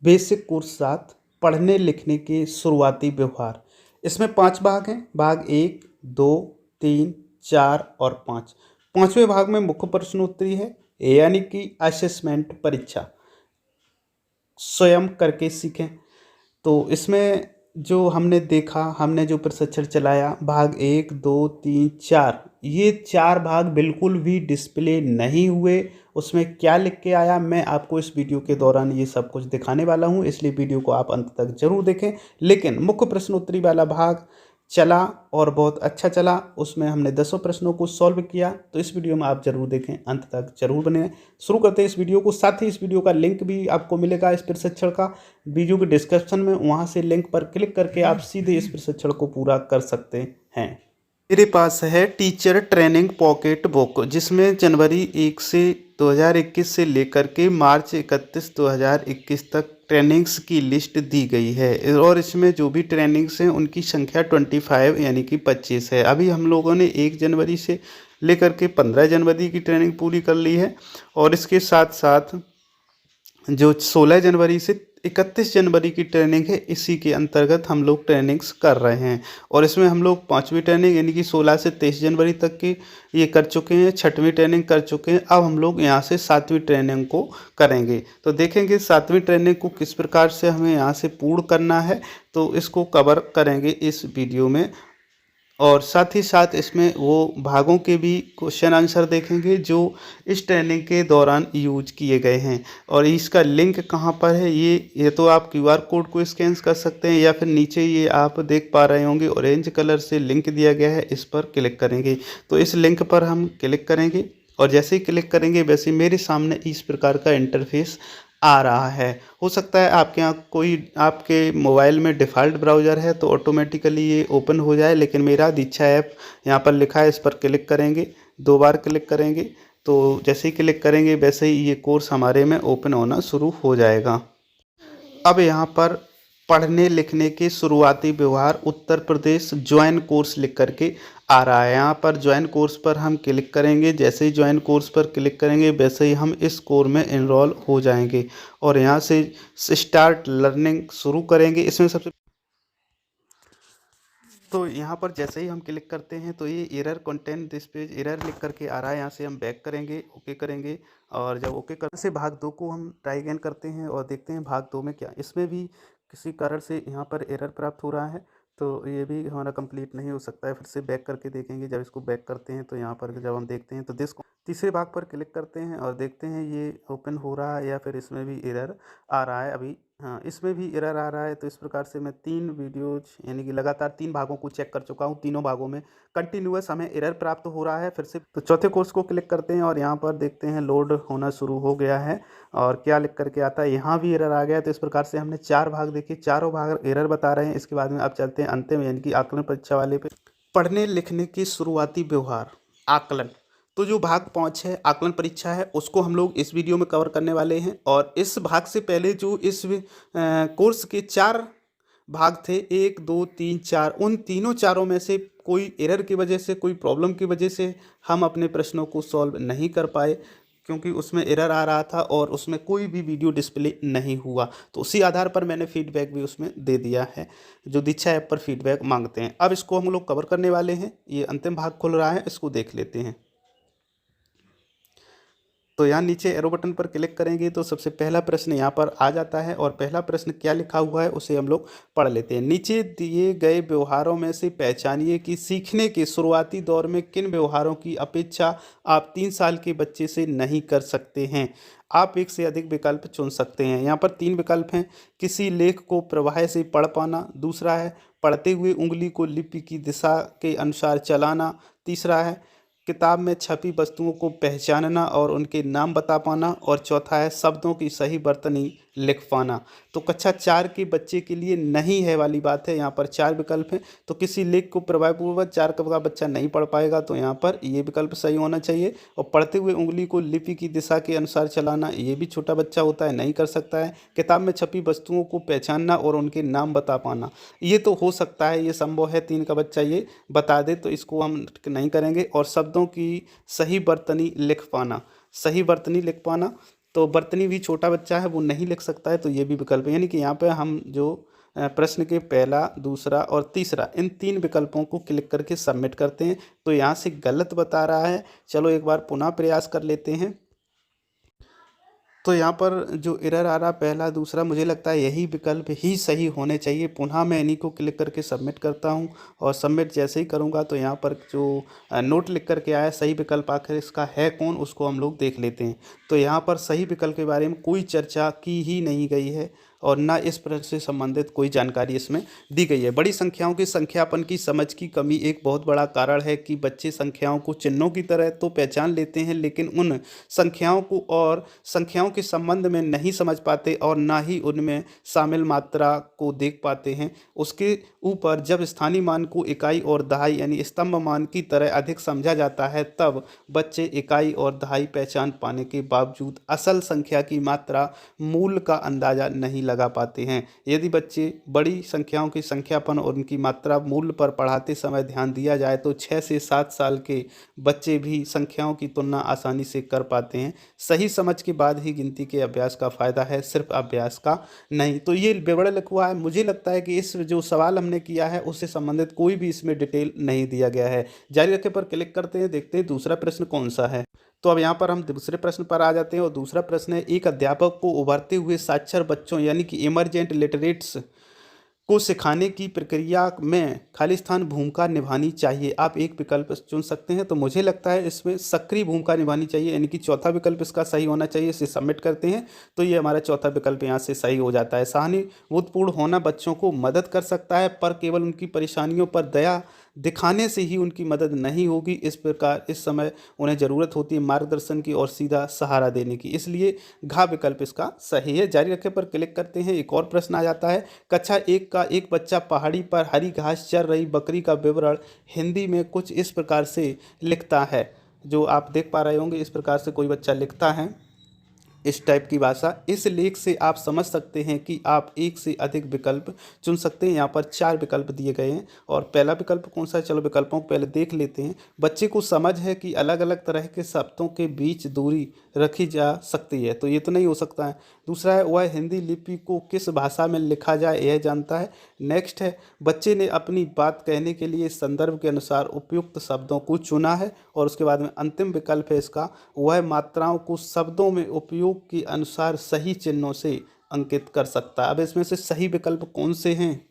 Basic course 7 पढ़ने लिखने के शुरुआती व्यवहार। इसमें 5 भाग हैं। भाग 1, 2, 3, 4 और 5। 5वें भाग में मुख्य प्रश्नोत्तरी है, यानी कि असेसमेंट परीक्षा स्वयं करके सीखें। तो इसमें जो हमने देखा, हमने जो प्रशिक्षण चलाया, भाग 1, 2, 3, 4, ये 4 भाग बिल्कुल भी डिस्प्ले नहीं हुए। उसमें क्या लिख के आया, मैं आपको इस वीडियो के दौरान ये सब कुछ दिखाने वाला हूँ, इसलिए वीडियो को आप अंत तक जरूर देखें। लेकिन मुख्य प्रश्नोत्तरी वाला भाग चला और बहुत अच्छा चला। उसमें हमने 10 प्रश्नों को सॉल्व किया, तो इस वीडियो में आप जरूर देखें, अंत तक जरूर बने। शुरू करते हैं इस वीडियो को। साथ ही इस वीडियो का लिंक भी आपको मिलेगा इस प्रशिक्षण का वीडियो के डिस्क्रिप्शन में, वहां से लिंक पर क्लिक करके आप सीधे इस प्रशिक्षण को पूरा कर सकते हैं। मेरे पास है टीचर ट्रेनिंग पॉकेट बुक, जिसमें जनवरी 1 से 2021 से लेकर के मार्च 31 2021 तक ट्रेनिंग्स की लिस्ट दी गई है। और इसमें जो भी ट्रेनिंग्स हैं उनकी संख्या 25 यानी कि 25 है। अभी हम लोगों ने 1 जनवरी से लेकर के 15 जनवरी की ट्रेनिंग पूरी कर ली है। और इसके साथ साथ जो 16 जनवरी से 31 जनवरी की ट्रेनिंग है, इसी के अंतर्गत हम लोग ट्रेनिंग्स कर रहे हैं। और इसमें हम लोग 5वीं ट्रेनिंग यानी कि 16 से 23 जनवरी तक की ये कर चुके हैं, 6वीं ट्रेनिंग कर चुके हैं। अब हम लोग यहाँ से 7वीं ट्रेनिंग को करेंगे। तो देखेंगे 7वीं ट्रेनिंग को किस प्रकार से हमें यहाँ से पूर्ण करना है, तो इसको कवर करेंगे इस वीडियो में। और साथ ही साथ इसमें वो भागों के भी क्वेश्चन आंसर देखेंगे जो इस ट्रेनिंग के दौरान यूज किए गए हैं। और इसका लिंक कहाँ पर है, ये तो आप QR कोड को स्कैन कर सकते हैं, या फिर नीचे ये आप देख पा रहे होंगे ऑरेंज कलर से लिंक दिया गया है, इस पर क्लिक करेंगे। तो इस लिंक पर हम क्लिक करेंगे और जैसे ही क्लिक करेंगे वैसे मेरे सामने इस प्रकार का इंटरफेस आ रहा है। हो सकता है आपके यहाँ कोई आपके मोबाइल में डिफ़ॉल्ट ब्राउज़र है तो ऑटोमेटिकली ये ओपन हो जाए, लेकिन मेरा दीक्षा ऐप यहाँ पर लिखा है, इस पर क्लिक करेंगे, 2 बार क्लिक करेंगे। तो जैसे ही क्लिक करेंगे वैसे ही ये कोर्स हमारे में ओपन होना शुरू हो जाएगा। अब यहाँ पर पढ़ने लिखने के शुरुआती व्यवहार उत्तर प्रदेश ज्वाइन कोर्स लिख करके आ रहा है। यहाँ पर ज्वाइन कोर्स पर हम क्लिक करेंगे। जैसे ही ज्वाइन कोर्स पर क्लिक करेंगे वैसे ही हम इस कोर्स में इनरोल हो जाएंगे और यहाँ से स्टार्ट लर्निंग शुरू करेंगे। इसमें सबसे तो यहाँ पर जैसे ही हम क्लिक करते हैं तो ये error content this page error लिख करके आ रहा है। यहाँ से हम बैक करेंगे, ओके करेंगे। और जब ओके करने से भाग 2 को हम ट्राई अगेन करते हैं और देखते हैं भाग 2 में क्या। इसमें भी किसी कारण से यहाँ पर एरर प्राप्त हो रहा है, तो ये भी हमारा कंप्लीट नहीं हो सकता है। फिर से बैक करके देखेंगे। जब इसको बैक करते हैं तो यहाँ पर जब हम देखते हैं तो तीसरे भाग पर क्लिक करते हैं और देखते हैं ये ओपन हो रहा है या फिर इसमें भी एरर आ रहा है। अभी हाँ, इसमें भी एरर आ रहा है। तो इस प्रकार से मैं 3 वीडियोज यानी कि लगातार 3 भागों को चेक कर चुका हूँ। तीनों भागों में कंटिन्यूअस हमें एरर प्राप्त हो रहा है। फिर से तो चौथे कोर्स को क्लिक करते हैं और यहाँ पर देखते हैं लोड होना शुरू हो गया है और क्या लिख करके आता है, यहाँ भी एरर आ गया। तो इस प्रकार से हमने 4 भाग देखे, चारों भाग एरर बता रहे हैं। इसके बाद में अब चलते हैं अंतिम यानी कि आकलन परीक्षा वाले पे। पढ़ने लिखने के शुरुआती व्यवहार आकलन। तो जो भाग 5 है, आकलन परीक्षा है, उसको हम लोग इस वीडियो में कवर करने वाले हैं। और इस भाग से पहले जो इस कोर्स के 4 भाग थे, 1, 2, 3, 4, उन तीनों चारों में से कोई एरर की वजह से, कोई प्रॉब्लम की वजह से हम अपने प्रश्नों को सॉल्व नहीं कर पाए, क्योंकि उसमें एरर आ रहा था और उसमें कोई भी वीडियो डिस्प्ले नहीं हुआ। तो उसी आधार पर मैंने फीडबैक भी उसमें दे दिया है, जो दीक्षा ऐप पर फीडबैक मांगते हैं। अब इसको हम लोग कवर करने वाले हैं। ये अंतिम भाग खुल रहा है, इसको देख लेते हैं। तो यहाँ नीचे एरो बटन पर क्लिक करेंगे तो सबसे पहला प्रश्न यहाँ पर आ जाता है और पहला प्रश्न क्या लिखा हुआ है उसे हम लोग पढ़ लेते हैं। नीचे दिए गए व्यवहारों में से पहचानिए कि सीखने के शुरुआती दौर में किन व्यवहारों की अपेक्षा आप 3 साल के बच्चे से नहीं कर सकते हैं। आप एक से अधिक विकल्प चुन सकते हैं। यहाँ पर 3 विकल्प हैं। किसी लेख को प्रवाह से पढ़ पाना, दूसरा है पढ़ते हुए उंगली को लिपि की दिशा के अनुसार चलाना, तीसरा है किताब में छपी वस्तुओं को पहचानना और उनके नाम बता पाना, और चौथा है शब्दों की सही वर्तनी लिख पाना। तो कक्षा 4 के बच्चे के लिए नहीं है वाली बात है। यहाँ पर 4 विकल्प हैं। तो किसी लेख को प्रभावपूर्वक 4 का बच्चा नहीं पढ़ पाएगा, तो यहाँ पर ये विकल्प सही होना चाहिए। और पढ़ते हुए उंगली को लिपि की दिशा के अनुसार चलाना, ये भी छोटा बच्चा होता है, नहीं कर सकता है। किताब में छपी वस्तुओं को पहचानना और उनके नाम बता पाना, ये तो हो सकता है, ये संभव है 3 का बच्चा ये बता दे, तो इसको हम नहीं करेंगे। और शब्दों की सही वर्तनी लिख पाना, सही वर्तनी लिख पाना, तो बर्तनी भी छोटा बच्चा है वो नहीं लिख सकता है, तो ये भी विकल्प है। यानी कि यहाँ पे हम जो प्रश्न के पहला, दूसरा और तीसरा इन 3 विकल्पों को क्लिक करके सबमिट करते हैं, तो यहाँ से गलत बता रहा है। चलो एक बार पुनः प्रयास कर लेते हैं। तो यहाँ पर जो एरर आ रहा पहला, दूसरा, मुझे लगता है यही विकल्प ही सही होने चाहिए। पुनः मैं इन्हीं को क्लिक करके सबमिट करता हूँ, और सबमिट जैसे ही करूँगा तो यहाँ पर जो नोट लिख करके आया सही विकल्प आखिर इसका है कौन, उसको हम लोग देख लेते हैं। तो यहाँ पर सही विकल्प के बारे में कोई चर्चा की ही नहीं गई है, और ना इस प्रश्न से संबंधित कोई जानकारी इसमें दी गई है। बड़ी संख्याओं की संख्यापन की समझ की कमी एक बहुत बड़ा कारण है कि बच्चे संख्याओं को चिन्हों की तरह तो पहचान लेते हैं, लेकिन उन संख्याओं को और संख्याओं के संबंध में नहीं समझ पाते, और ना ही उनमें शामिल मात्रा को देख पाते हैं। उसके ऊपर जब स्थानीय मान को इकाई और दहाई यानी स्तंभ मान की तरह अधिक समझा जाता है, तब बच्चे इकाई और दहाई पहचान पाने के बावजूद असल संख्या की मात्रा मूल का अंदाजा नहीं लगा पाते हैं। यदि बच्चे बड़ी संख्याओं की संख्यापन और उनकी मात्रा मूल्य पर पढ़ाते समय ध्यान दिया जाए तो 6 से 7 साल के बच्चे भी संख्याओं की तुलना आसानी से कर पाते हैं। सही समझ के बाद ही गिनती के अभ्यास का फ़ायदा है, सिर्फ अभ्यास का नहीं। तो ये बेवड़ा लिखा हुआ है। मुझे लगता है कि इस जो सवाल हमने किया है उससे संबंधित कोई भी इसमें डिटेल नहीं दिया गया है। जारी रखें पर क्लिक करते हैं, देखते हैं दूसरा प्रश्न कौन सा है। तो अब यहाँ पर हम दूसरे प्रश्न पर आ जाते हैं, और दूसरा प्रश्न है, एक अध्यापक को उभरते हुए साक्षर बच्चों यानी कि इमरजेंट लिटरेट्स को सिखाने की प्रक्रिया में खालिस्तान भूमिका निभानी चाहिए। आप एक विकल्प चुन सकते हैं। तो मुझे लगता है इसमें सक्रिय भूमिका निभानी चाहिए, यानी कि चौथा विकल्प इसका सही होना चाहिए। इसे सबमिट करते हैं तो ये हमारा चौथा विकल्प यहाँ से सही हो जाता है। सहानुभूतिपूर्ण होना बच्चों को मदद कर सकता है, पर केवल उनकी परेशानियों पर दया दिखाने से ही उनकी मदद नहीं होगी। इस प्रकार इस समय उन्हें ज़रूरत होती है मार्गदर्शन की और सीधा सहारा देने की, इसलिए घ विकल्प इसका सही है। जारी रखें पर क्लिक करते हैं। एक और प्रश्न आ जाता है, कक्षा 1 का एक बच्चा पहाड़ी पर हरी घास चर रही बकरी का विवरण हिंदी में कुछ इस प्रकार से लिखता है। जो आप देख पा रहे होंगे, इस प्रकार से कोई बच्चा लिखता है, इस टाइप की भाषा। इस लेख से आप समझ सकते हैं कि आप एक से अधिक विकल्प चुन सकते हैं। यहाँ पर 4 विकल्प दिए गए हैं, और पहला विकल्प कौन सा है, चलो विकल्पों को पहले देख लेते हैं। बच्चे को समझ है कि अलग अलग तरह के शब्दों के बीच दूरी रखी जा सकती है, तो ये तो नहीं हो सकता है। दूसरा है, वह हिंदी लिपि को किस भाषा में लिखा जाए यह जानता है। नेक्स्ट है, बच्चे ने अपनी बात कहने के लिए संदर्भ के अनुसार उपयुक्त शब्दों को चुना है। और उसके बाद में अंतिम विकल्प है इसका, वह मात्राओं को शब्दों में उपयोग के अनुसार सही चिन्हों से अंकित कर सकता है। अब इसमें से सही विकल्प कौन से हैं,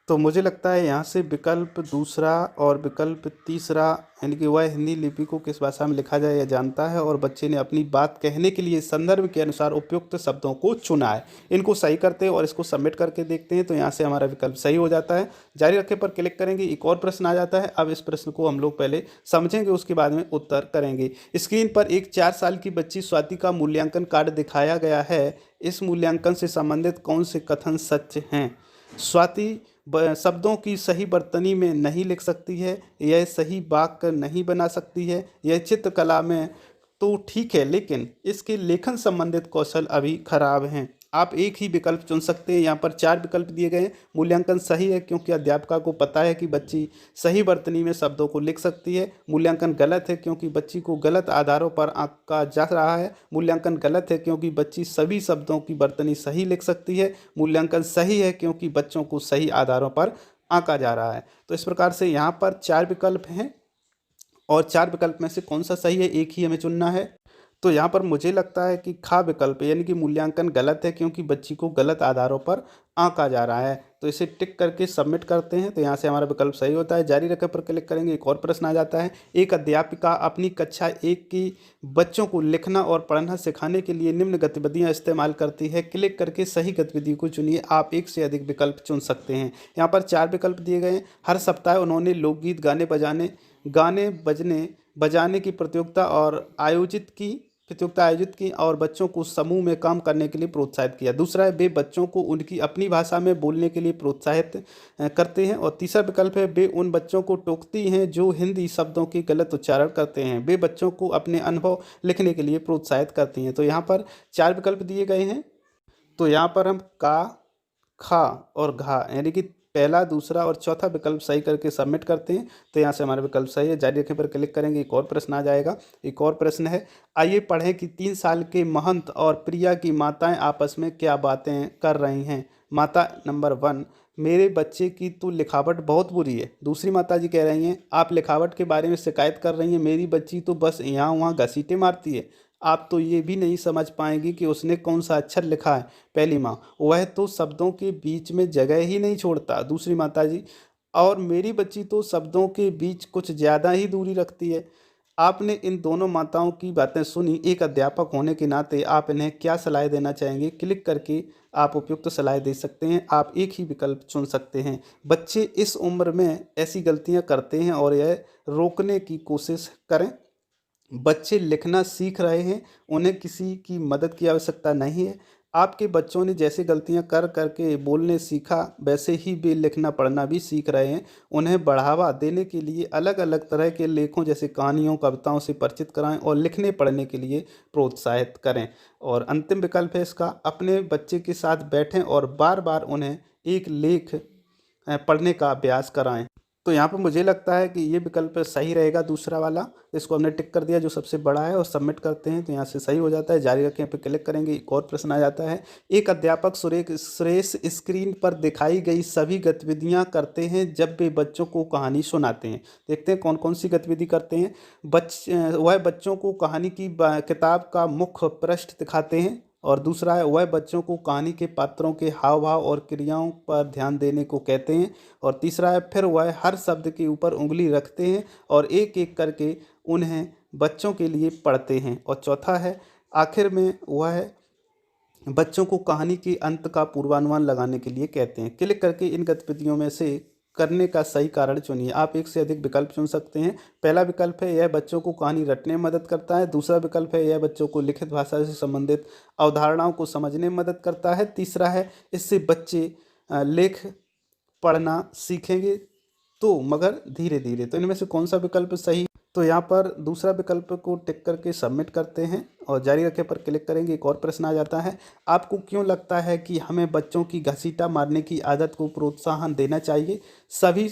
तो मुझे लगता है यहाँ से विकल्प दूसरा और विकल्प तीसरा, यानी कि वह हिंदी लिपि को किस भाषा में लिखा जाए यह जानता है, और बच्चे ने अपनी बात कहने के लिए संदर्भ के अनुसार उपयुक्त शब्दों को चुना है। इनको सही करते हैं और इसको सबमिट करके देखते हैं, तो यहाँ से हमारा विकल्प सही हो जाता है। जारी रखें पर क्लिक करेंगे, एक और प्रश्न आ जाता है। अब इस प्रश्न को हम लोग पहले समझेंगे, उसके बाद में उत्तर करेंगे। स्क्रीन पर एक 4 साल की बच्ची स्वाति का मूल्यांकन कार्ड दिखाया गया है। इस मूल्यांकन से संबंधित कौन से कथन सच हैं। स्वाति शब्दों की सही वर्तनी में नहीं लिख सकती है, यह सही वाक्य नहीं बना सकती है, यह चित्रकला में तो ठीक है, लेकिन इसके लेखन संबंधित कौशल अभी खराब हैं। आप एक ही विकल्प चुन सकते हैं। यहाँ पर 4 विकल्प दिए गए हैं। मूल्यांकन सही है क्योंकि अध्यापिका को पता है कि बच्ची सही वर्तनी में शब्दों को लिख सकती है। मूल्यांकन गलत है क्योंकि बच्ची को गलत आधारों पर आंका जा रहा है। मूल्यांकन गलत है क्योंकि बच्ची सभी शब्दों की वर्तनी सही लिख सकती है। मूल्यांकन सही है क्योंकि बच्चों को सही आधारों पर आंका जा रहा है। तो इस प्रकार से यहाँ पर 4 विकल्प हैं, और 4 विकल्प में से कौन सा सही है, एक ही हमें चुनना है। तो यहाँ पर मुझे लगता है कि खा विकल्प यानी कि मूल्यांकन गलत है क्योंकि बच्ची को गलत आधारों पर आंका जा रहा है। तो इसे टिक करके सबमिट करते हैं, तो यहाँ से हमारा विकल्प सही होता है। जारी रखें पर क्लिक करेंगे, एक और प्रश्न आ जाता है। एक अध्यापिका अपनी कक्षा 1 की बच्चों को लिखना और पढ़ना सिखाने के लिए निम्न गतिविधियाँ इस्तेमाल करती है। क्लिक करके सही गतिविधि को चुनिए। आप एक से अधिक विकल्प चुन सकते हैं। यहाँ पर 4 विकल्प दिए गए हैं। हर सप्ताह उन्होंने लोकगीत गाने बजाने की प्रतियोगिता आयोजित की और बच्चों को समूह में काम करने के लिए प्रोत्साहित किया। दूसरा है, वे बच्चों को उनकी अपनी भाषा में बोलने के लिए प्रोत्साहित करते हैं। और तीसरा विकल्प है, वे उन बच्चों को टोकती हैं जो हिंदी शब्दों की गलत उच्चारण करते हैं। वे बच्चों को अपने अनुभव लिखने के लिए प्रोत्साहित करती हैं। तो यहाँ पर 4 विकल्प दिए गए हैं। तो यहाँ पर हम का, खा और घा यानी कि पहला, दूसरा और चौथा विकल्प सही करके सबमिट करते हैं तो यहाँ से हमारा विकल्प सही है। जारी रखें पर क्लिक करेंगे, एक और प्रश्न आ जाएगा। एक और प्रश्न है, आइए पढ़ें कि 3 साल के महंत और प्रिया की माताएं आपस में क्या बातें कर रही हैं। माता नंबर 1, मेरे बच्चे की तो लिखावट बहुत बुरी है। दूसरी माता जी कह रही हैं, आप लिखावट के बारे में शिकायत कर रही हैं, मेरी बच्ची तो बस यहाँ वहाँ घसीटे मारती है, आप तो ये भी नहीं समझ पाएंगी कि उसने कौन सा अक्षर लिखा है। पहली माँ, वह तो शब्दों के बीच में जगह ही नहीं छोड़ता। दूसरी माता जी, और मेरी बच्ची तो शब्दों के बीच कुछ ज़्यादा ही दूरी रखती है। आपने इन दोनों माताओं की बातें सुनी, एक अध्यापक होने के नाते आप इन्हें क्या सलाह देना चाहेंगे? क्लिक करके आप उपयुक्त सलाह दे सकते हैं। आप एक ही विकल्प चुन सकते हैं। बच्चे इस उम्र में ऐसी गलतियां करते हैं और यह रोकने की कोशिश करें। बच्चे लिखना सीख रहे हैं, उन्हें किसी की मदद की आवश्यकता नहीं है। आपके बच्चों ने जैसे गलतियां कर करके बोलने सीखा, वैसे ही वे लिखना पढ़ना भी सीख रहे हैं। उन्हें बढ़ावा देने के लिए अलग अलग तरह के लेखों जैसे कहानियों, कविताओं से परिचित कराएं और लिखने पढ़ने के लिए प्रोत्साहित करें। और अंतिम विकल्प है इसका, अपने बच्चे के साथ बैठें और बार बार उन्हें एक लेख पढ़ने का अभ्यास कराएं। तो यहाँ पर मुझे लगता है कि ये विकल्प सही रहेगा, दूसरा वाला। इसको हमने टिक कर दिया जो सबसे बड़ा है और सबमिट करते हैं तो यहाँ से सही हो जाता है। जारी रखें पे क्लिक करेंगे, एक और प्रश्न आ जाता है। एक अध्यापक सुरेश स्क्रीन पर दिखाई गई सभी गतिविधियाँ करते हैं जब वे बच्चों को कहानी सुनाते हैं। देखते हैं कौन कौन सी गतिविधि करते हैं। वह बच्चों को कहानी की किताब का मुख्य पृष्ठ दिखाते हैं। और दूसरा है, वह बच्चों को कहानी के पात्रों के हाव भाव और क्रियाओं पर ध्यान देने को कहते हैं। और तीसरा है, फिर वह हर शब्द के ऊपर उंगली रखते हैं और एक एक करके उन्हें बच्चों के लिए पढ़ते हैं। और चौथा है, आखिर में वह बच्चों को कहानी के अंत का पूर्वानुमान लगाने के लिए कहते हैं। क्लिक करके इन गतिविधियों में से करने का सही कारण चुनिए। आप एक से अधिक विकल्प चुन सकते हैं। पहला विकल्प है, यह बच्चों को कहानी रटने में मदद करता है। दूसरा विकल्प है, यह बच्चों को लिखित भाषा से संबंधित अवधारणाओं को समझने में मदद करता है। तीसरा है, इससे बच्चे लेख पढ़ना सीखेंगे तो मगर धीरे धीरे। तो इनमें से कौन सा विकल्प सही? तो यहाँ पर दूसरा विकल्प को टिक करके सबमिट करते हैं और जारी रखें पर क्लिक करेंगे, एक और प्रश्न आ जाता है। आपको क्यों लगता है कि हमें बच्चों की घसीटा मारने की आदत को प्रोत्साहन देना चाहिए? सभी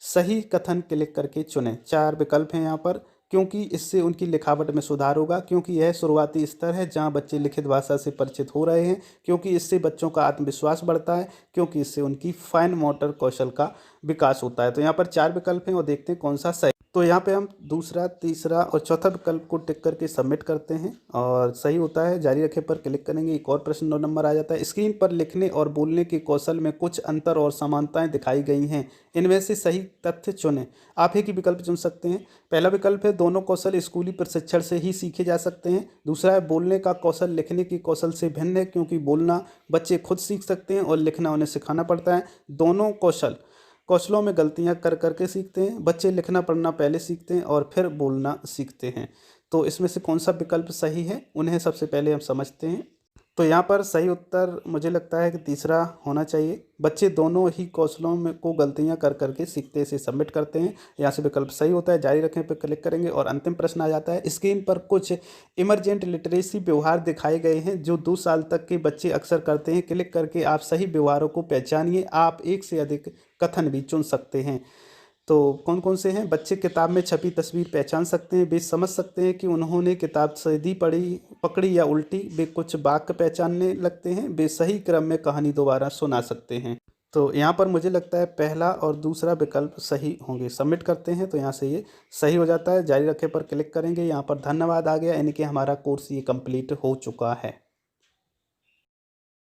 सही कथन क्लिक करके चुनें। 4 विकल्प हैं यहाँ पर। क्योंकि इससे उनकी लिखावट में सुधार होगा, क्योंकि यह शुरुआती स्तर है जहाँ बच्चे लिखित भाषा से परिचित हो रहे हैं, क्योंकि इससे बच्चों का आत्मविश्वास बढ़ता है, क्योंकि इससे उनकी फाइन मोटर कौशल का विकास होता है। तो यहाँ पर 4 विकल्प हैं और देखते हैं कौन सा सही। तो यहाँ पे हम दूसरा, तीसरा और चौथा विकल्प को टिक करके सबमिट करते हैं और सही होता है। जारी रखें पर क्लिक करेंगे, एक और प्रश्न 9 नंबर आ जाता है। स्क्रीन पर लिखने और बोलने के कौशल में कुछ अंतर और समानताएं दिखाई गई हैं, इनमें से सही तथ्य चुनें। आप एक ही विकल्प चुन सकते हैं। पहला विकल्प है, दोनों कौशल स्कूली प्रशिक्षण से ही सीखे जा सकते हैं। दूसरा है, बोलने का कौशल लिखने के कौशल से भिन्न है, क्योंकि बोलना बच्चे खुद सीख सकते हैं और लिखना उन्हें सिखाना पड़ता है। दोनों कौशलों में गलतियां कर करके सीखते हैं। बच्चे लिखना पढ़ना पहले सीखते हैं और फिर बोलना सीखते हैं। तो इसमें से कौन सा विकल्प सही है, उन्हें सबसे पहले हम समझते हैं। तो यहाँ पर सही उत्तर मुझे लगता है कि तीसरा होना चाहिए। बच्चे दोनों ही कौशलों में को गलतियाँ कर करके सीखते इसे सबमिट करते हैं। यहाँ से विकल्प सही होता है। जारी रखें पर क्लिक करेंगे और अंतिम प्रश्न आ जाता है। स्क्रीन पर कुछ इमरजेंट लिटरेसी व्यवहार दिखाए गए हैं जो 2 साल तक के बच्चे अक्सर करते हैं। क्लिक करके आप सही व्यवहारों को पहचानिए। आप एक से अधिक कथन भी चुन सकते हैं। तो कौन कौन से हैं? बच्चे किताब में छपी तस्वीर पहचान सकते हैं, वे समझ सकते हैं कि उन्होंने किताब सीधी पकड़ी या उल्टी, वे कुछ वाक्य पहचानने लगते हैं, वे सही क्रम में कहानी दोबारा सुना सकते हैं। तो यहाँ पर मुझे लगता है पहला और दूसरा विकल्प सही होंगे। सबमिट करते हैं तो यहाँ से ये सही हो जाता है। जारी रखें पर क्लिक करेंगे, यहाँ पर धन्यवाद आ गया, यानी कि हमारा कोर्स ये कंप्लीट हो चुका है।